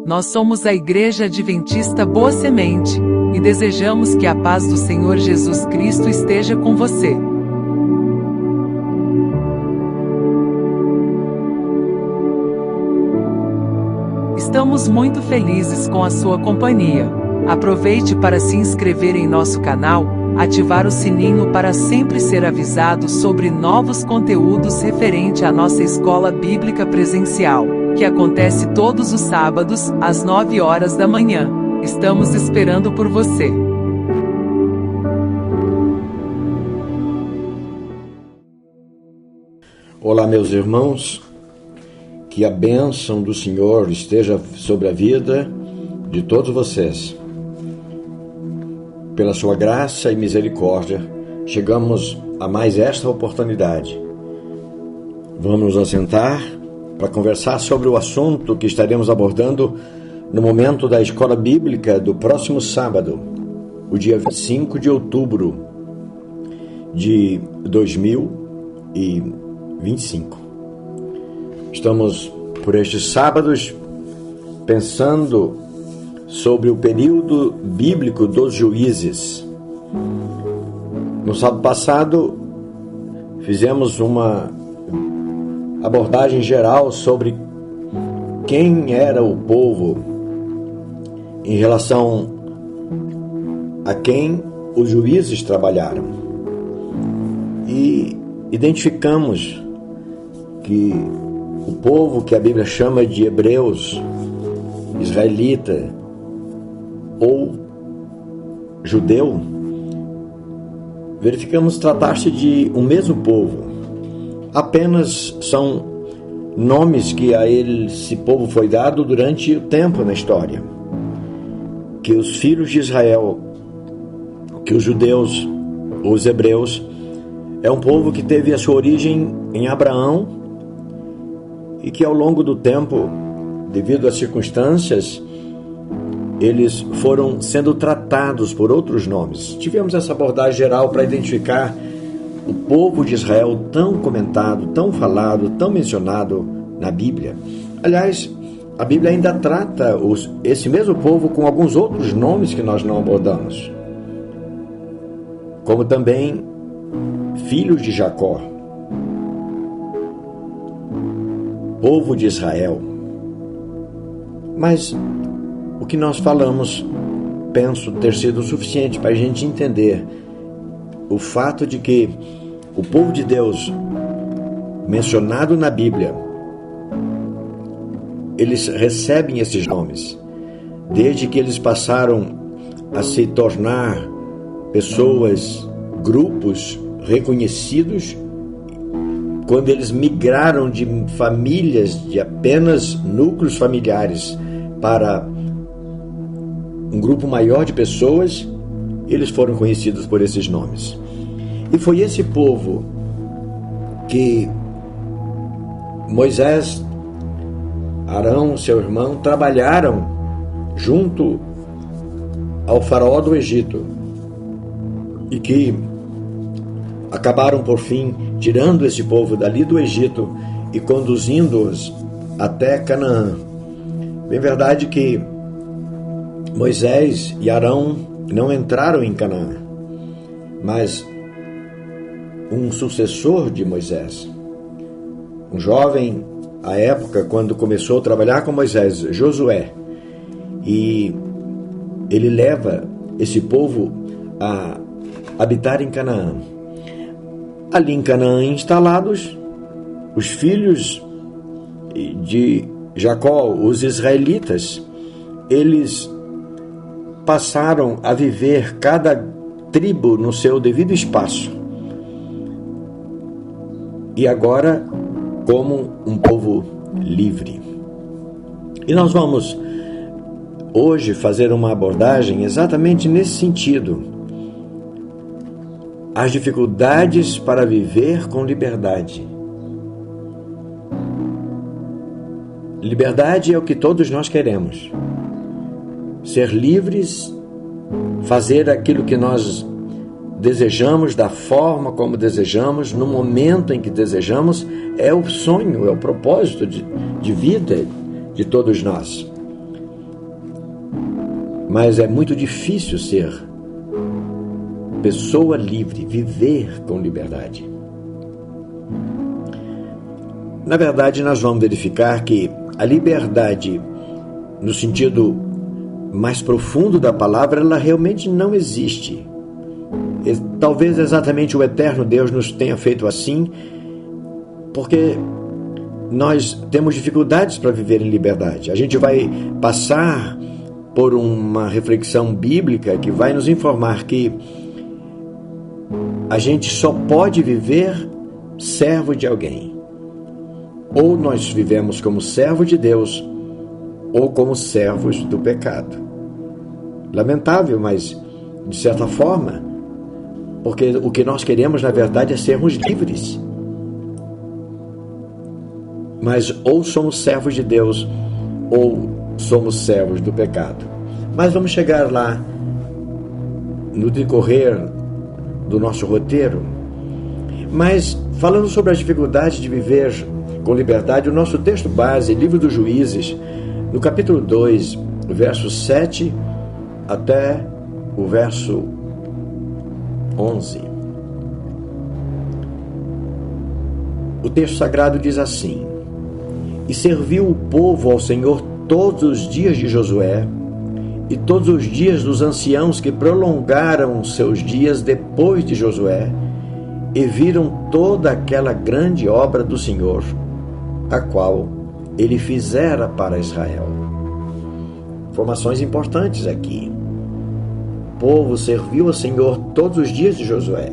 Nós somos a Igreja Adventista Boa Semente, e desejamos que a paz do Senhor Jesus Cristo esteja com você. Estamos muito felizes com a sua companhia. Aproveite para se inscrever em nosso canal, ativar o sininho para sempre ser avisado sobre novos conteúdos referente à nossa escola bíblica presencial, que acontece todos os sábados, às 9 horas da manhã. Estamos esperando por você. Olá, meus irmãos, que a bênção do Senhor esteja sobre a vida de todos vocês. Pela sua graça e misericórdia, chegamos a mais esta oportunidade. Vamos nos assentar para conversar sobre o assunto que estaremos abordando no momento da escola bíblica do próximo sábado, o dia 25 de outubro de 2025. Estamos, por estes sábados, pensando sobre o período bíblico dos juízes. No sábado passado, fizemos uma abordagem geral sobre quem era o povo em relação a quem os juízes trabalharam. E identificamos que o povo que a Bíblia chama de hebreus, israelita ou judeu, verificamos tratar-se de um mesmo povo. Apenas são nomes que a esse povo foi dado durante o tempo na história. Que os filhos de Israel, que os judeus, os hebreus, é um povo que teve a sua origem em Abraão e que ao longo do tempo, devido às circunstâncias, eles foram sendo tratados por outros nomes. Tivemos essa abordagem geral para identificar o povo de Israel tão comentado, tão falado, tão mencionado na Bíblia. Aliás, a Bíblia ainda trata esse mesmo povo com alguns outros nomes que nós não abordamos, como também filhos de Jacó, povo de Israel. Mas o que nós falamos, penso ter sido suficiente para a gente entender o fato de que o povo de Deus, mencionado na Bíblia, eles recebem esses nomes, desde que eles passaram a se tornar pessoas, grupos reconhecidos, quando eles migraram de famílias, de apenas núcleos familiares, para um grupo maior de pessoas, eles foram conhecidos por esses nomes. E foi esse povo que Moisés, Arão, seu irmão, trabalharam junto ao faraó do Egito e que acabaram, por fim, tirando esse povo dali do Egito e conduzindo-os até Canaã. Bem verdade que Moisés e Arão não entraram em Canaã, mas um sucessor de Moisés, um jovem à época, quando começou a trabalhar com Moisés, Josué, e ele leva esse povo a habitar em Canaã. Ali em Canaã instalados, os filhos de Jacó, os israelitas, eles passaram a viver cada tribo no seu devido espaço. E agora como um povo livre. E nós vamos hoje fazer uma abordagem exatamente nesse sentido. As dificuldades para viver com liberdade. Liberdade é o que todos nós queremos. Ser livres, fazer aquilo que nós desejamos, da forma como desejamos, no momento em que desejamos, é o sonho, é o propósito de vida de todos nós. Mas é muito difícil ser pessoa livre, viver com liberdade. Na verdade, nós vamos verificar que a liberdade, no sentido mais profundo da palavra, ela realmente não existe. Talvez exatamente o eterno Deus nos tenha feito assim, porque nós temos dificuldades para viver em liberdade. A gente vai passar por uma reflexão bíblica que vai nos informar que a gente só pode viver servo de alguém. Ou nós vivemos como servo de Deus, ou como servos do pecado. Lamentável, mas de certa forma, porque o que nós queremos, na verdade, é sermos livres. Mas ou somos servos de Deus, ou somos servos do pecado. Mas vamos chegar lá no decorrer do nosso roteiro. Mas, falando sobre as dificuldades de viver com liberdade, o nosso texto base, Livro dos Juízes, no capítulo 2, verso 7 até o verso 11. O texto sagrado diz assim: E serviu o povo ao Senhor todos os dias de Josué e todos os dias dos anciãos que prolongaram seus dias depois de Josué e viram toda aquela grande obra do Senhor, a qual ele fizera para Israel. Informações importantes aqui. O povo serviu ao Senhor todos os dias de Josué.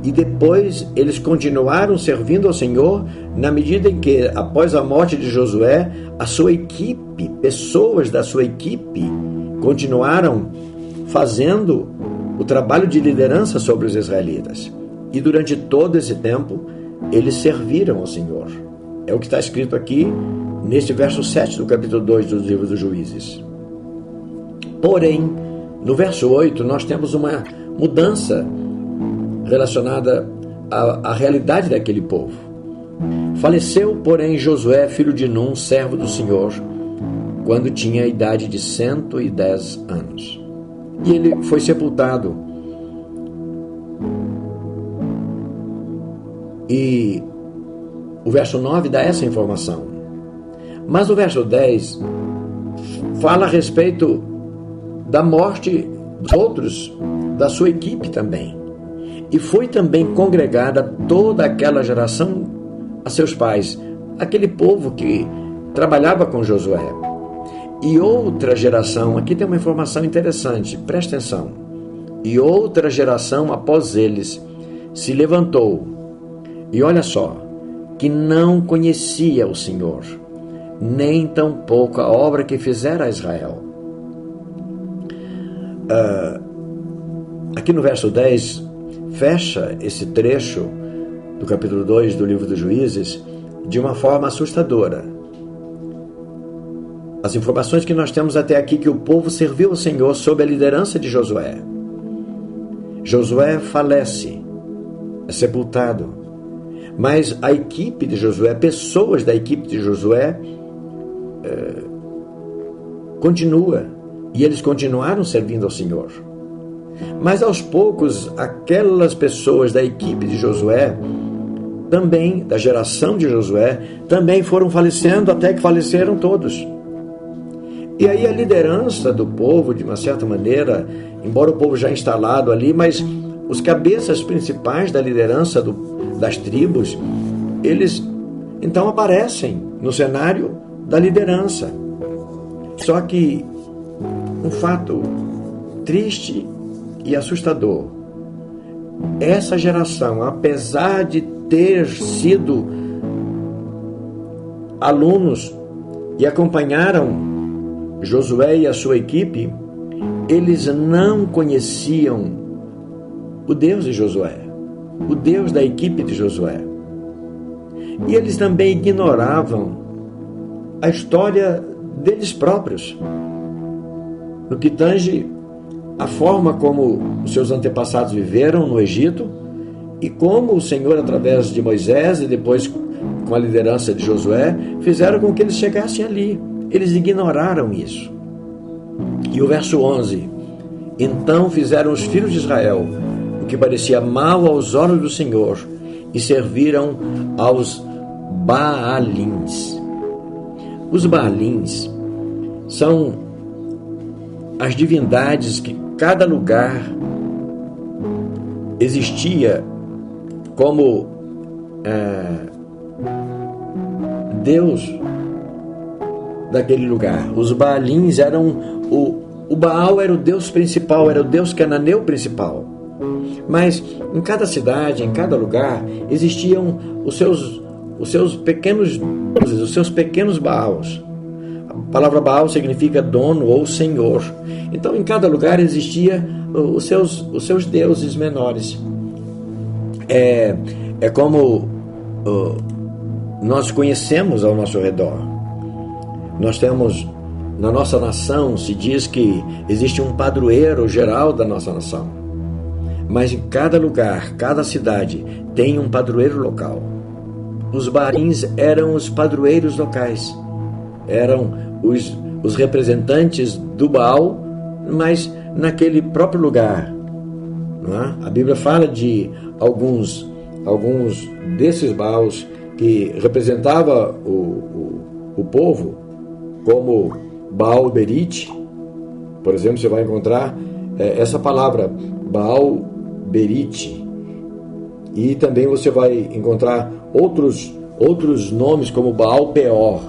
E depois eles continuaram servindo ao Senhor na medida em que, após a morte de Josué, a sua equipe, pessoas da sua equipe, continuaram fazendo o trabalho de liderança sobre os israelitas. E durante todo esse tempo, eles serviram ao Senhor. É o que está escrito aqui neste verso 7 do capítulo 2 do livro dos Juízes. Porém, no verso 8, nós temos uma mudança relacionada à realidade daquele povo. Faleceu, porém, Josué, filho de Num, servo do Senhor, quando tinha a idade de 110 anos. E ele foi sepultado. E o verso 9 dá essa informação. Mas o verso 10 fala a respeito da morte dos outros, da sua equipe também. E foi também congregada toda aquela geração a seus pais, aquele povo que trabalhava com Josué. E outra geração, aqui tem uma informação interessante, presta atenção. E outra geração após eles se levantou, e olha só, que não conhecia o Senhor, nem tampouco a obra que fizera a Israel. Aqui no verso 10, fecha esse trecho do capítulo 2 do livro dos Juízes de uma forma assustadora. As informações que nós temos até aqui, que o povo serviu ao Senhor sob a liderança de Josué. Josué falece, é sepultado. Mas a equipe de Josué, pessoas da equipe de Josué, continua. E eles continuaram servindo ao Senhor. Mas aos poucos, aquelas pessoas da equipe de Josué, também, da geração de Josué, também foram falecendo até que faleceram todos. E aí a liderança do povo, de uma certa maneira, embora o povo já instalado ali, mas os cabeças principais da liderança das tribos, eles então aparecem no cenário da liderança. Só que um fato triste e assustador, essa geração, apesar de ter sido alunos e acompanharam Josué e a sua equipe, eles não conheciam o Deus de Josué, o Deus da equipe de Josué. E eles também ignoravam a história deles próprios, no que tange a forma como os seus antepassados viveram no Egito e como o Senhor, através de Moisés e depois com a liderança de Josué, fizeram com que eles chegassem ali. Eles ignoraram isso. E o verso 11: então fizeram os filhos de Israel o que parecia mal aos olhos do Senhor e serviram aos Baalins. Os Baalins são as divindades que cada lugar existia como Deus daquele lugar. Os Baalins eram o Baal era o Deus principal, era o Deus cananeu principal. Mas em cada cidade, em cada lugar, existiam os seus pequenos deuses, os seus pequenos Baals. A palavra Baal significa dono ou senhor. Então, em cada lugar existia os seus deuses menores. É como nós conhecemos ao nosso redor. Nós temos, na nossa nação, se diz que existe um padroeiro geral da nossa nação. Mas em cada lugar, cada cidade, tem um padroeiro local. Os Baalins eram os padroeiros locais. Eram os representantes do Baal, mas naquele próprio lugar. Não é? A Bíblia fala de alguns desses Baals que representava o povo, como Baal Berite. Por exemplo, você vai encontrar essa palavra, Baal Berite. E também você vai encontrar outros nomes, como Baal Peor.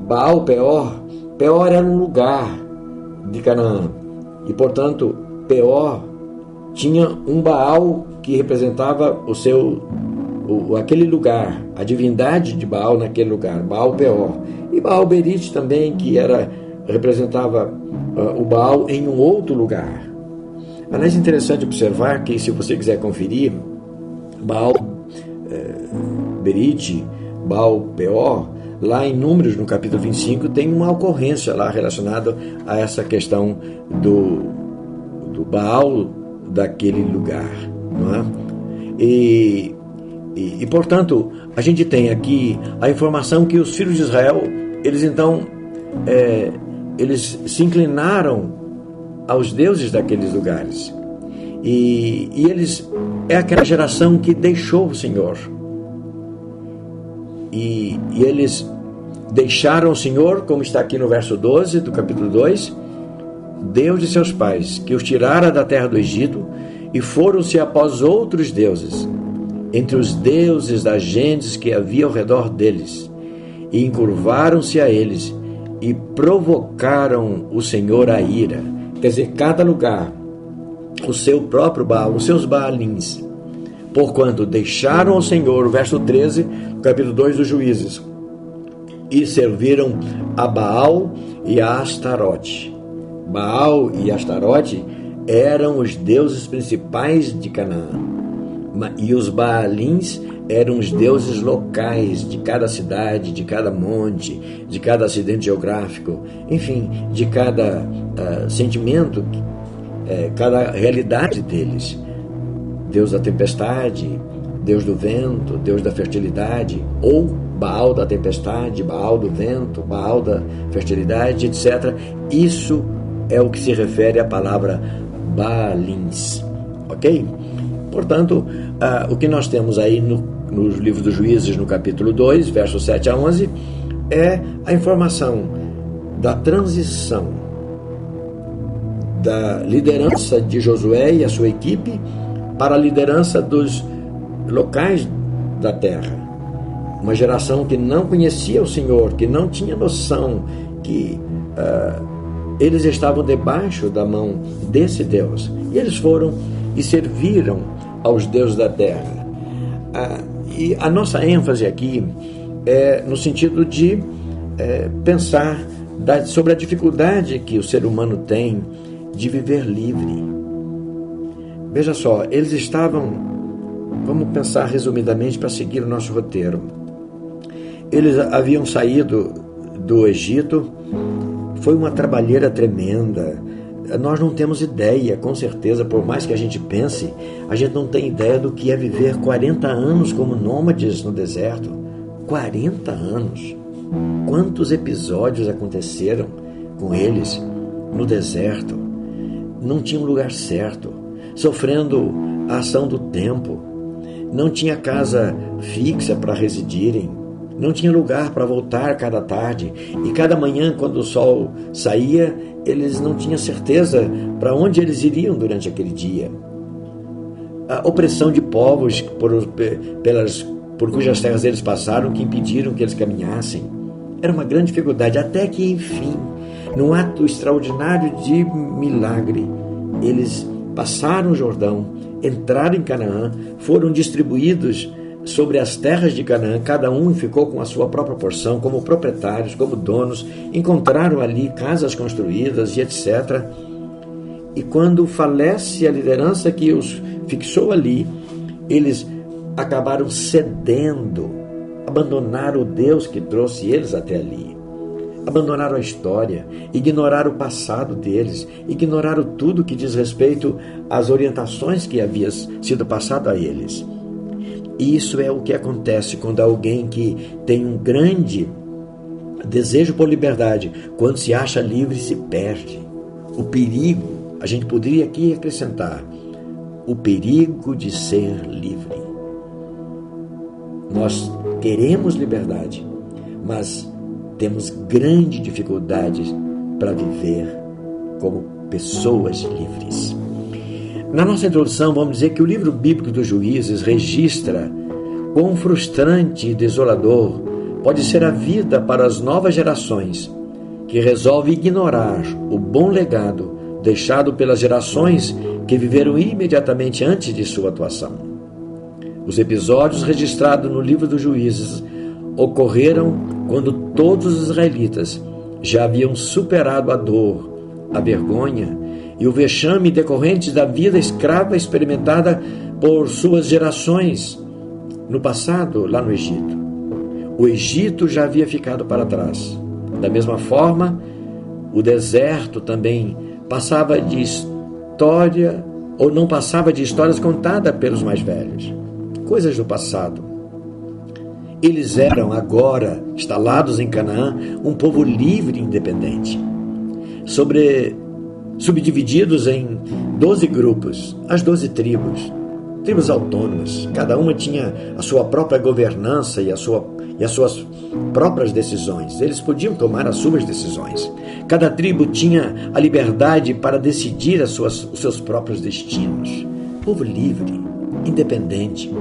Baal Peor era um lugar de Canaã. E, portanto, Peor tinha um Baal que representava aquele lugar, a divindade de Baal naquele lugar, Baal Peor. E Baal Berite também, que representava o Baal em um outro lugar. Aliás, é interessante observar que, se você quiser conferir, Baal Berite, Baal Peor, lá em Números, no capítulo 25, tem uma ocorrência lá relacionada a essa questão do Baal daquele lugar, não é? E, portanto, a gente tem aqui a informação que os filhos de Israel, eles então eles se inclinaram aos deuses daqueles lugares. E eles é aquela geração que deixou o Senhor. E eles deixaram o Senhor, como está aqui no verso 12 do capítulo 2, Deus de seus pais, que os tirara da terra do Egito, e foram-se após outros deuses, entre os deuses das gentes que havia ao redor deles, e encurvaram-se a eles, e provocaram o Senhor a ira. Quer dizer, cada lugar, o seu próprio Baal, os seus Baalins, porquanto deixaram ao Senhor, verso 13, capítulo 2 dos Juízes, e serviram a Baal e a Astarote. Baal e Astarote eram os deuses principais de Canaã, e os Baalins eram os deuses locais de cada cidade, de cada monte, de cada acidente geográfico, enfim, de cada sentimento, cada realidade deles. Deus da tempestade, Deus do vento, Deus da fertilidade, ou Baal da tempestade, Baal do vento, Baal da fertilidade, etc. Isso é o que se refere à palavra Baalins, ok? Portanto, o que nós temos aí no livro dos Juízes, no capítulo 2, versos 7 a 11, é a informação da transição da liderança de Josué e a sua equipe para a liderança dos locais da terra. Uma geração que não conhecia o Senhor, que não tinha noção que eles estavam debaixo da mão desse Deus. E eles foram e serviram aos deuses da terra. E a nossa ênfase aqui é no sentido de pensar sobre a dificuldade que o ser humano tem de viver livre. Veja só, eles estavam, vamos pensar resumidamente para seguir o nosso roteiro. Eles haviam saído do Egito, foi uma trabalheira tremenda. Nós não temos ideia, com certeza, por mais que a gente pense, a gente não tem ideia do que é viver 40 anos como nômades no deserto. 40 anos! Quantos episódios aconteceram com eles? no deserto, não tinham lugar certo, sofrendo a ação do tempo, não tinha casa fixa para residirem, não tinha lugar para voltar cada tarde, e cada manhã, quando o sol saía, eles não tinham certeza para onde eles iriam durante aquele dia. A opressão de povos por cujas terras eles passaram, que impediram que eles caminhassem, era uma grande dificuldade, até que, enfim, num ato extraordinário de milagre, eles passaram o Jordão, entraram em Canaã, foram distribuídos sobre as terras de Canaã, cada um ficou com a sua própria porção, como proprietários, como donos, encontraram ali casas construídas e etc. E quando falece a liderança que os fixou ali, eles acabaram cedendo, abandonaram o Deus que trouxe eles até ali. Abandonaram a história, ignoraram o passado deles, ignoraram tudo que diz respeito às orientações que havia sido passado a eles. E isso é o que acontece quando alguém que tem um grande desejo por liberdade, quando se acha livre, se perde. O perigo, a gente poderia aqui acrescentar, o perigo de ser livre. Nós queremos liberdade, mas temos grande dificuldade para viver como pessoas livres. Na nossa introdução, vamos dizer que o livro bíblico dos Juízes registra quão frustrante e desolador pode ser a vida para as novas gerações, que resolvem ignorar o bom legado deixado pelas gerações que viveram imediatamente antes de sua atuação. Os episódios registrados no livro dos Juízes ocorreram quando todos os israelitas já haviam superado a dor, a vergonha e o vexame decorrentes da vida escrava experimentada por suas gerações no passado, lá no Egito. O Egito já havia ficado para trás. Da mesma forma, o deserto também passava de história, ou não passava de histórias contadas pelos mais velhos. Coisas do passado. Eles eram agora, instalados em Canaã, um povo livre e independente. Subdivididos em 12 grupos, as 12 tribos autônomas. Cada uma tinha a sua própria governança e as suas próprias decisões. Eles podiam tomar as suas decisões. Cada tribo tinha a liberdade para decidir os seus próprios destinos. Povo livre, independente.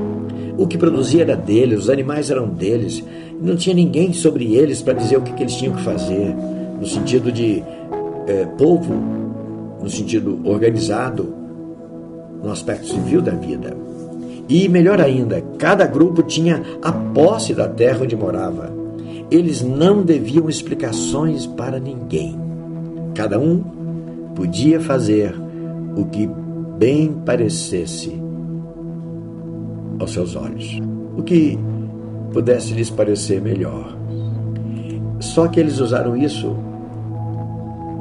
O que produzia era deles, os animais eram deles. Não tinha ninguém sobre eles para dizer o que eles tinham que fazer, no sentido de povo, no sentido organizado, no aspecto civil da vida. E melhor ainda, cada grupo tinha a posse da terra onde morava. Eles não deviam explicações para ninguém. Cada um podia fazer o que bem parecesse aos seus olhos, o que pudesse lhes parecer melhor. Só que eles usaram isso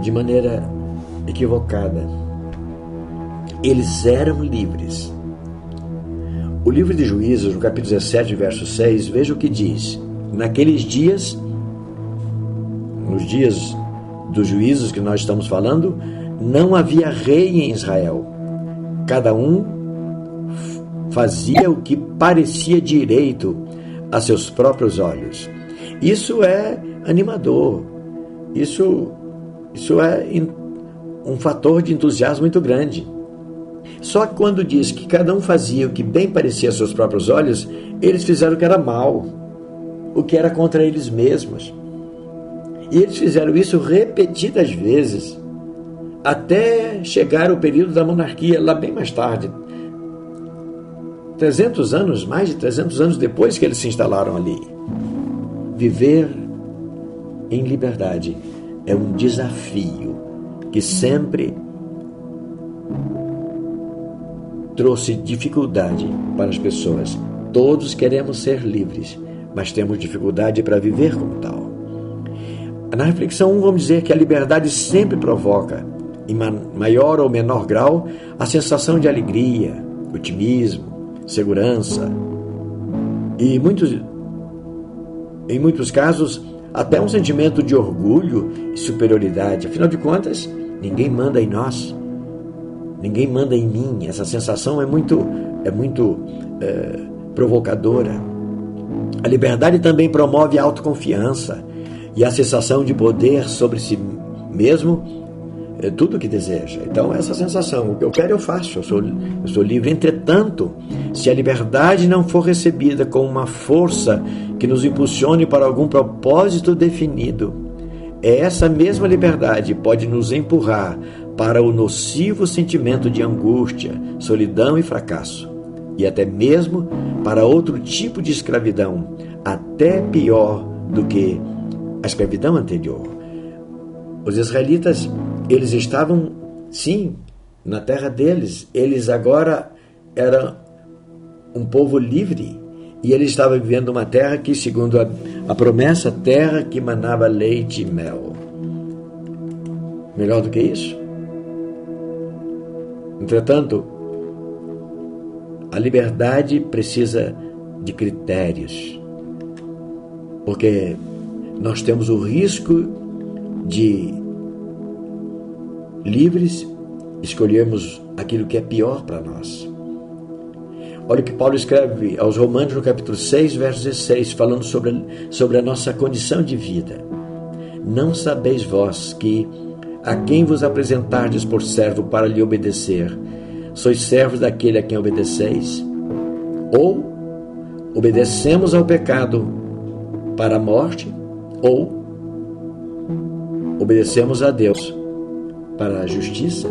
de maneira equivocada. Eles eram livres. O livro de Juízes, no capítulo 17, verso 6, veja o que diz. Naqueles dias, nos dias dos juízos que nós estamos falando, não havia rei em Israel. Cada um fazia o que parecia direito a seus próprios olhos. Isso é animador. Isso é um fator de entusiasmo muito grande. Só que quando diz que cada um fazia o que bem parecia a seus próprios olhos, eles fizeram o que era mal, o que era contra eles mesmos. E eles fizeram isso repetidas vezes, até chegar o período da monarquia, lá bem mais tarde. 300 anos, mais de 300 anos depois que eles se instalaram ali. Viver em liberdade é um desafio que sempre trouxe dificuldade para as pessoas. Todos queremos ser livres, mas temos dificuldade para viver como tal. Na reflexão 1, vamos dizer que a liberdade sempre provoca, em maior ou menor grau, a sensação de alegria, otimismo, segurança e em muitos casos até um sentimento de orgulho e superioridade. Afinal de contas, ninguém manda em nós, ninguém manda em mim. Essa sensação é muito provocadora. A liberdade também promove a autoconfiança e a sensação de poder sobre si mesmo, tudo o que deseja. Então, essa sensação, o que eu quero eu faço, eu sou livre. Entretanto, se a liberdade não for recebida com uma força que nos impulsione para algum propósito definido, essa mesma liberdade pode nos empurrar para o nocivo sentimento de angústia, solidão e fracasso, e até mesmo para outro tipo de escravidão, até pior do que a escravidão anterior. Os israelitas, eles estavam, sim, na terra deles. Eles agora eram um povo livre e eles estavam vivendo uma terra que, segundo a promessa, terra que manava leite e mel. Melhor do que isso? Entretanto, a liberdade precisa de critérios, porque nós temos o risco de, livres, escolhermos aquilo que é pior para nós. Olha o que Paulo escreve aos Romanos no capítulo 6, verso 16, falando sobre a nossa condição de vida. Não sabeis vós que a quem vos apresentardes por servo para lhe obedecer, sois servos daquele a quem obedeceis? Ou obedecemos ao pecado para a morte, ou obedecemos a Deus para a justiça?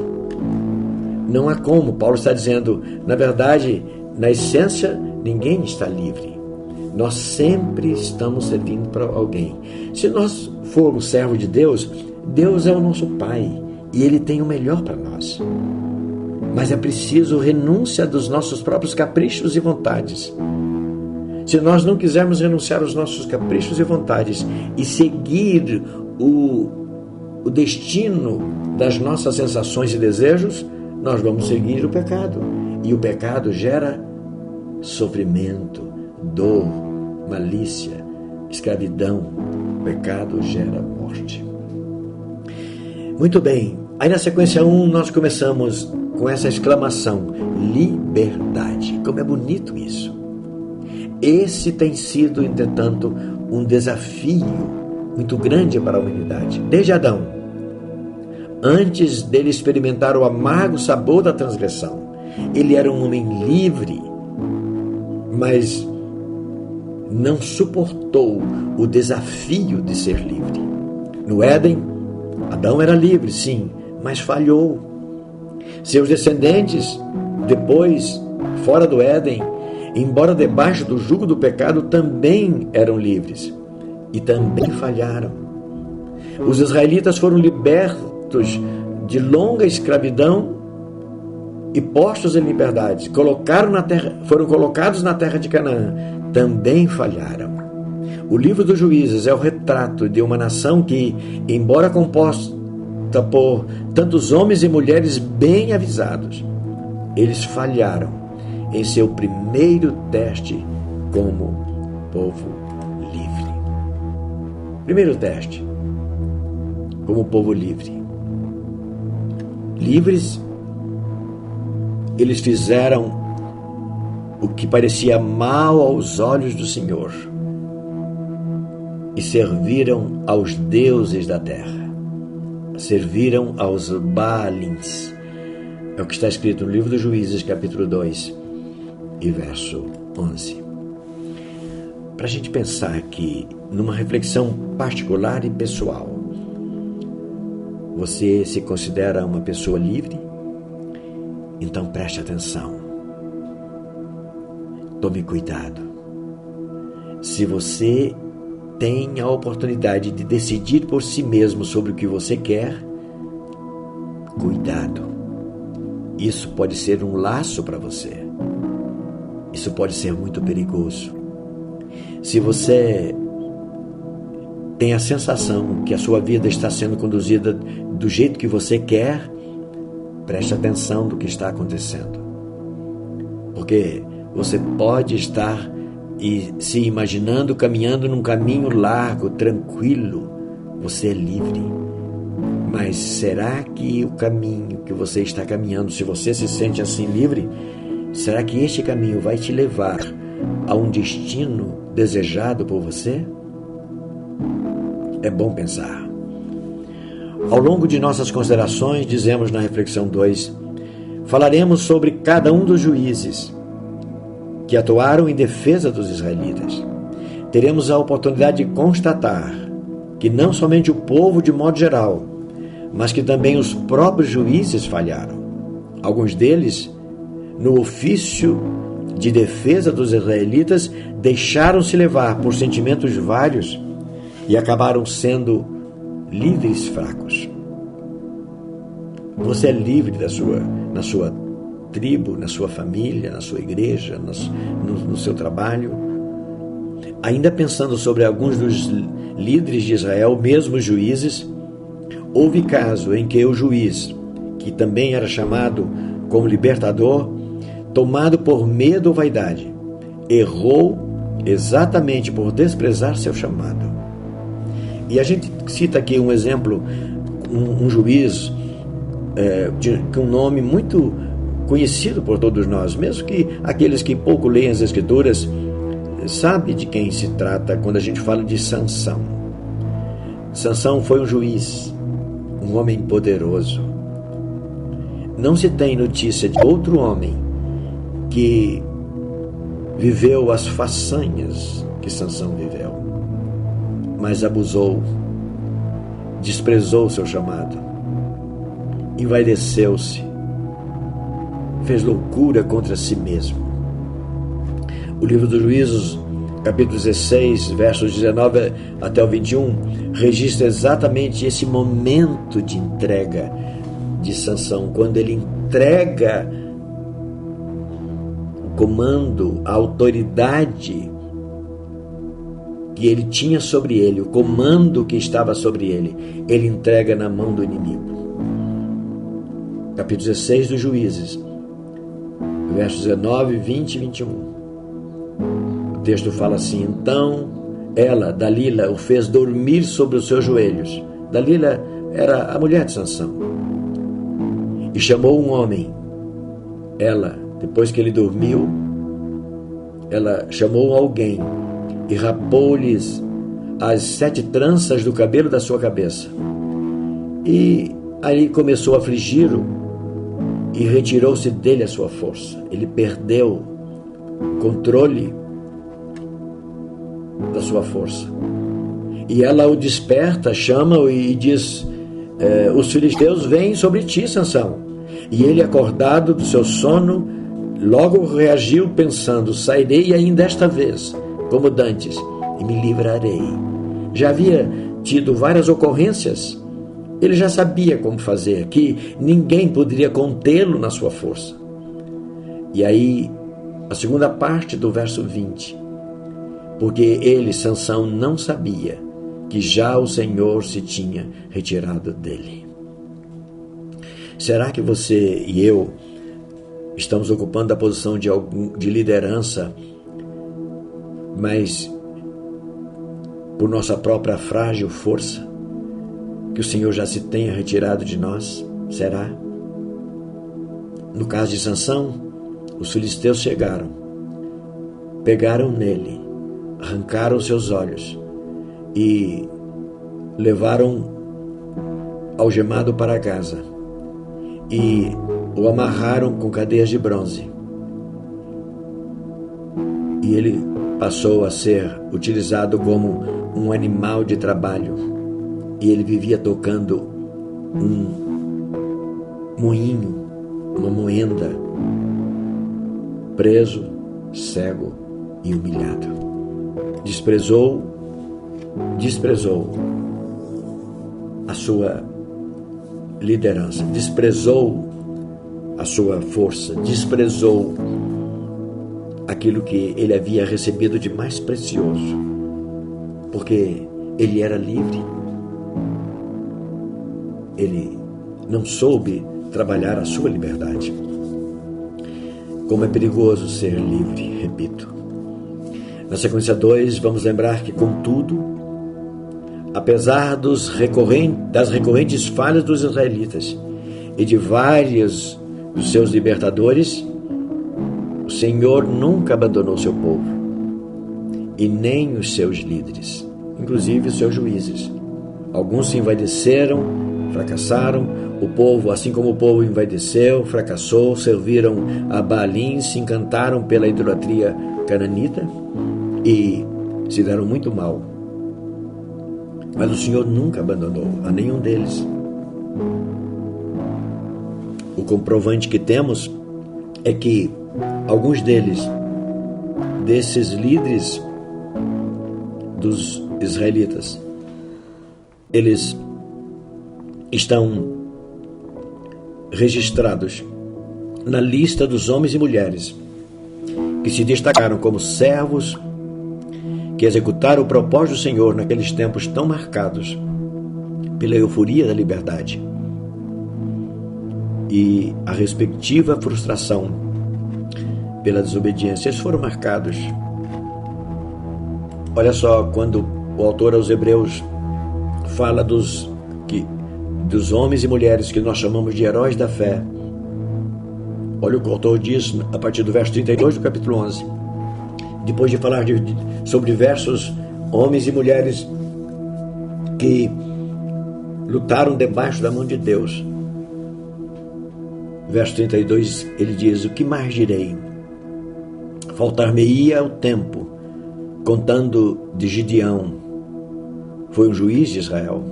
Não há como. Paulo está dizendo, na verdade, na essência, ninguém está livre. Nós sempre estamos servindo para alguém. Se nós formos servos de Deus, Deus é o nosso Pai e Ele tem o melhor para nós. Mas é preciso renúncia dos nossos próprios caprichos e vontades. Se nós não quisermos renunciar aos nossos caprichos e vontades e seguir o destino das nossas sensações e desejos, nós vamos seguir o pecado. E o pecado gera sofrimento, dor, malícia, escravidão. O pecado gera morte. Muito bem. Aí na sequência 1 nós começamos com essa exclamação: liberdade. Como é bonito isso. Esse tem sido, entretanto, um desafio muito grande para a humanidade. Desde Adão, antes dele experimentar o amargo sabor da transgressão, ele era um homem livre, mas não suportou o desafio de ser livre. No Éden, Adão era livre, sim, mas falhou. Seus descendentes, depois, fora do Éden, embora debaixo do jugo do pecado, também eram livres e também falharam. Os israelitas foram libertos de longa escravidão e postos em liberdade. Foram colocados na terra de Canaã, também falharam. O livro dos Juízes é o retrato de uma nação que, embora composta por tantos homens e mulheres bem avisados, eles falharam em seu primeiro teste como povo livre. Primeiro teste, como povo livre. Livres, eles fizeram o que parecia mal aos olhos do Senhor e serviram aos deuses da terra, serviram aos Baalins. É o que está escrito no livro dos Juízes, capítulo 2 e verso 11. Para a gente pensar aqui numa reflexão particular e pessoal, você se considera uma pessoa livre? Então preste atenção. Tome cuidado. Se você tem a oportunidade de decidir por si mesmo sobre o que você quer, cuidado. Isso pode ser um laço para você. Isso pode ser muito perigoso. Se você tem a sensação que a sua vida está sendo conduzida do jeito que você quer, preste atenção do que está acontecendo. Porque você pode estar se imaginando caminhando num caminho largo, tranquilo. Você é livre. Mas será que o caminho que você está caminhando, se você se sente assim livre, será que este caminho vai te levar a um destino desejado por você? É bom pensar. Ao longo de nossas considerações, dizemos na reflexão 2, falaremos sobre cada um dos juízes que atuaram em defesa dos israelitas. Teremos a oportunidade de constatar que não somente o povo de modo geral, mas que também os próprios juízes falharam. Alguns deles, no ofício de defesa dos israelitas, deixaram-se levar por sentimentos vários e acabaram sendo líderes fracos. Você é livre na sua tribo, na sua família, na sua igreja, no seu trabalho. Ainda pensando sobre alguns dos líderes de Israel, mesmo juízes, houve caso em que o juiz, que também era chamado como libertador, tomado por medo ou vaidade, errou exatamente por desprezar seu chamado. E a gente cita aqui um exemplo, um juiz com um nome muito conhecido por todos nós, mesmo que aqueles que pouco leem as Escrituras, sabe de quem se trata quando a gente fala de Sansão. Sansão foi um juiz, um homem poderoso. Não se tem notícia de outro homem que viveu as façanhas que Sansão viveu, mas abusou, desprezou seu chamado, envaideceu-se, fez loucura contra si mesmo. O livro dos Juízos, capítulo 16, versos 19 até o 21, registra exatamente esse momento de entrega de Sansão, quando ele entrega o comando, a autoridade que ele tinha sobre ele, o comando que estava sobre ele entrega na mão do inimigo. Capítulo 16 dos Juízes, versos 19, 20 e 21. O texto fala assim: então ela, Dalila, o fez dormir sobre os seus joelhos. Dalila era a mulher de Sansão. E chamou um homem. Ela, depois que ele dormiu, ela chamou alguém e rapou-lhes as 7 tranças do cabelo da sua cabeça. E aí começou a afligi-lo e retirou-se dele a sua força. Ele perdeu o controle da sua força. E ela o desperta, chama-o e diz: os filisteus vêm sobre ti, Sansão. E ele, acordado do seu sono, logo reagiu pensando: sairei ainda esta vez, como dantes, e me livrarei. Já havia tido várias ocorrências. Ele já sabia como fazer, que ninguém poderia contê-lo na sua força. E aí, a segunda parte do verso 20. Porque ele, Sansão, não sabia que já o Senhor se tinha retirado dele. Será que você e eu estamos ocupando a posição de liderança, mas por nossa própria frágil força, que o Senhor já se tenha retirado de nós? Será? No caso de Sansão, os filisteus chegaram, pegaram nele, arrancaram seus olhos e levaram algemado para casa e o amarraram com cadeias de bronze. E ele passou a ser utilizado como um animal de trabalho. E ele vivia tocando um moinho, uma moenda, preso, cego e humilhado. Desprezou a sua liderança, desprezou a sua força, desprezou aquilo que ele havia recebido de mais precioso, porque ele era livre. Ele não soube trabalhar a sua liberdade. Como é perigoso ser livre, repito. Na sequência 2, vamos lembrar que, contudo, apesar das recorrentes falhas dos israelitas e de vários dos seus libertadores, o Senhor nunca abandonou seu povo, e nem os seus líderes, inclusive os seus juízes. Alguns se envaideceram, fracassaram. O povo, assim como o povo envaideceu, fracassou, serviram a Baalim, se encantaram pela idolatria cananita e se deram muito mal. Mas o Senhor nunca abandonou a nenhum deles. O comprovante que temos é que alguns desses líderes dos israelitas, eles estão registrados na lista dos homens e mulheres que se destacaram como servos que executaram o propósito do Senhor naqueles tempos tão marcados pela euforia da liberdade e a respectiva frustração pela desobediência. Eles foram marcados. Olha só, quando o autor aos Hebreus fala dos homens e mulheres que nós chamamos de heróis da fé, olha o que o autor diz a partir do verso 32 do capítulo 11. Depois de falar sobre diversos homens e mulheres que lutaram debaixo da mão de Deus, verso 32, ele diz: o que mais direi? Faltar-me-ia o tempo, contando de Gideão, foi um juiz de Israel,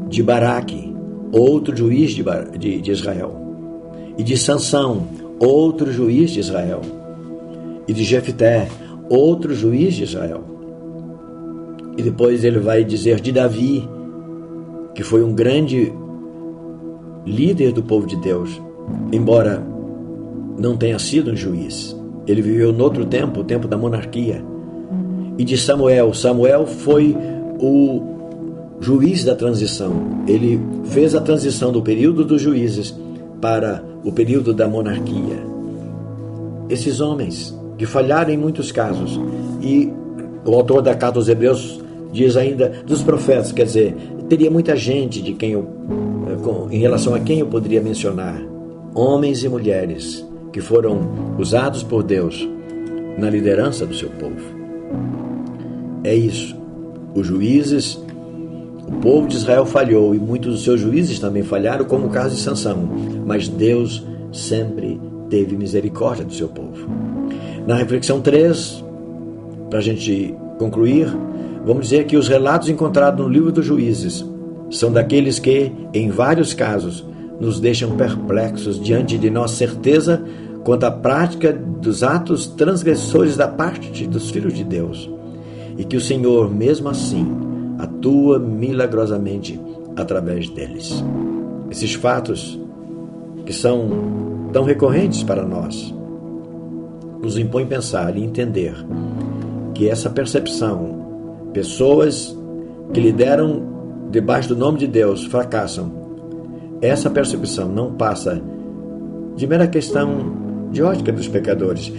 de Baraque, outro juiz de Israel, e de Sansão, outro juiz de Israel, e de Jefté, outro juiz de Israel. E depois ele vai dizer de Davi, que foi um grande líder do povo de Deus, embora não tenha sido um juiz. Ele viveu no outro tempo, o tempo da monarquia. E de Samuel. Samuel foi o juiz da transição. Ele fez a transição do período dos juízes para o período da monarquia. Esses homens que falharam em muitos casos. E o autor da carta aos Hebreus diz ainda dos profetas, quer dizer, teria muita gente em relação a quem eu poderia mencionar. Homens e mulheres que foram usados por Deus na liderança do seu povo. É isso. Os juízes, o povo de Israel falhou e muitos dos seus juízes também falharam, como o caso de Sansão. Mas Deus sempre teve misericórdia do seu povo. Na reflexão 3, para a gente concluir, vamos dizer que os relatos encontrados no livro dos Juízes são daqueles que, em vários casos, nos deixam perplexos diante de nossa certeza quanto à prática dos atos transgressores da parte dos filhos de Deus, e que o Senhor, mesmo assim, atua milagrosamente através deles. Esses fatos, que são tão recorrentes para nós, nos impõem pensar e entender que essa percepção, pessoas que lideram debaixo do nome de Deus fracassam, essa percepção não passa de mera questão de ótica dos pecadores,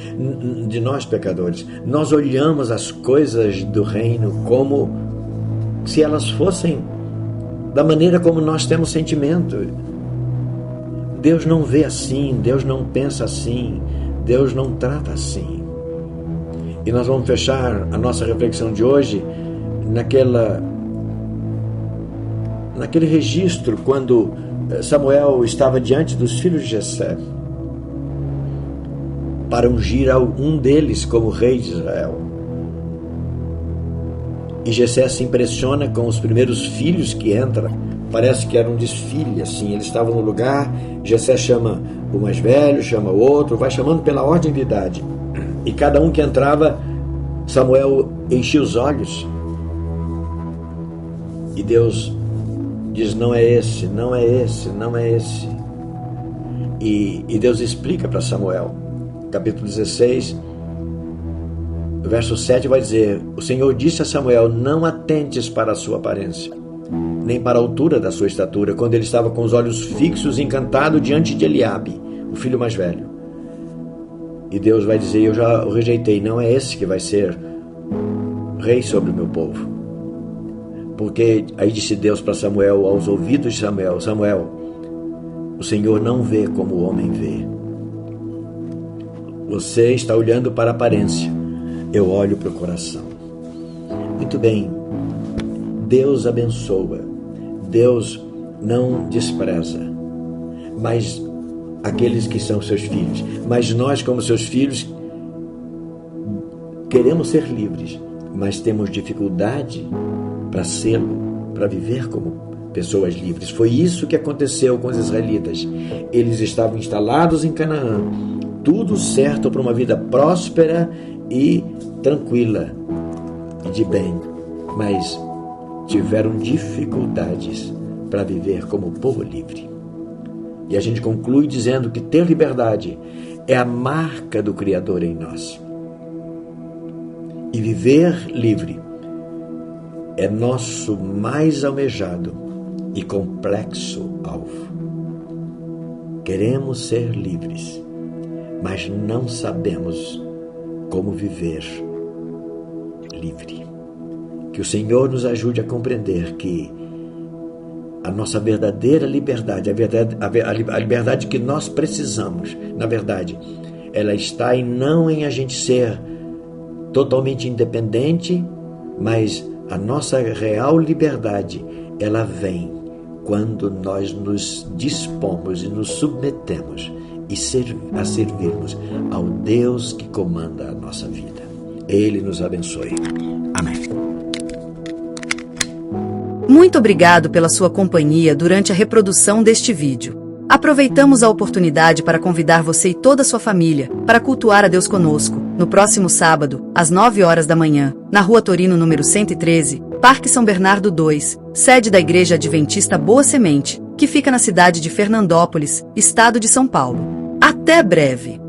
de nós pecadores. Nós olhamos as coisas do reino como se elas fossem da maneira como nós temos sentimento. Deus não vê assim, Deus não pensa assim, Deus não trata assim. E nós vamos fechar a nossa reflexão de hoje naquele registro quando Samuel estava diante dos filhos de Jessé para ungir um deles como rei de Israel. E Jessé se impressiona com os primeiros filhos que entram. Parece que era um desfile, assim. Eles estavam no lugar, Jessé chama o mais velho, chama o outro, vai chamando pela ordem de idade. E cada um que entrava, Samuel enchia os olhos. E Deus diz: não é esse, não é esse, não é esse. E Deus explica para Samuel. Capítulo 16, verso 7 vai dizer: o Senhor disse a Samuel: não atentes para a sua aparência, nem para a altura da sua estatura, quando ele estava com os olhos fixos, encantado diante de Eliabe, o filho mais velho. E Deus vai dizer: eu já o rejeitei, não é esse que vai ser rei sobre o meu povo. Porque aí disse Deus para Samuel, aos ouvidos de Samuel: Samuel, o Senhor não vê como o homem vê. Você está olhando para a aparência, eu olho para o coração. Muito bem, Deus abençoa, Deus não despreza, mas aqueles que são seus filhos. Mas nós, como seus filhos, queremos ser livres, mas temos dificuldade para sê-lo, para viver como pessoas livres. Foi isso que aconteceu com os israelitas. Eles estavam instalados em Canaã, tudo certo para uma vida próspera e tranquila e de bem, mas tiveram dificuldades para viver como povo livre. E a gente conclui dizendo que ter liberdade é a marca do Criador em nós. E viver livre é nosso mais almejado e complexo alvo. Queremos ser livres, mas não sabemos como viver livre. Que o Senhor nos ajude a compreender que a nossa verdadeira liberdade, a liberdade que nós precisamos, na verdade, ela está não em a gente ser totalmente independente, mas a nossa real liberdade, ela vem quando nós nos dispomos e nos submetemos a servirmos ao Deus que comanda a nossa vida. Ele nos abençoe. Amém. Muito obrigado pela sua companhia durante a reprodução deste vídeo. Aproveitamos a oportunidade para convidar você e toda a sua família para cultuar a Deus conosco, no próximo sábado, às 9 horas da manhã, na Rua Torino, número 113, Parque São Bernardo 2, sede da Igreja Adventista Boa Semente, que fica na cidade de Fernandópolis, estado de São Paulo. Até breve!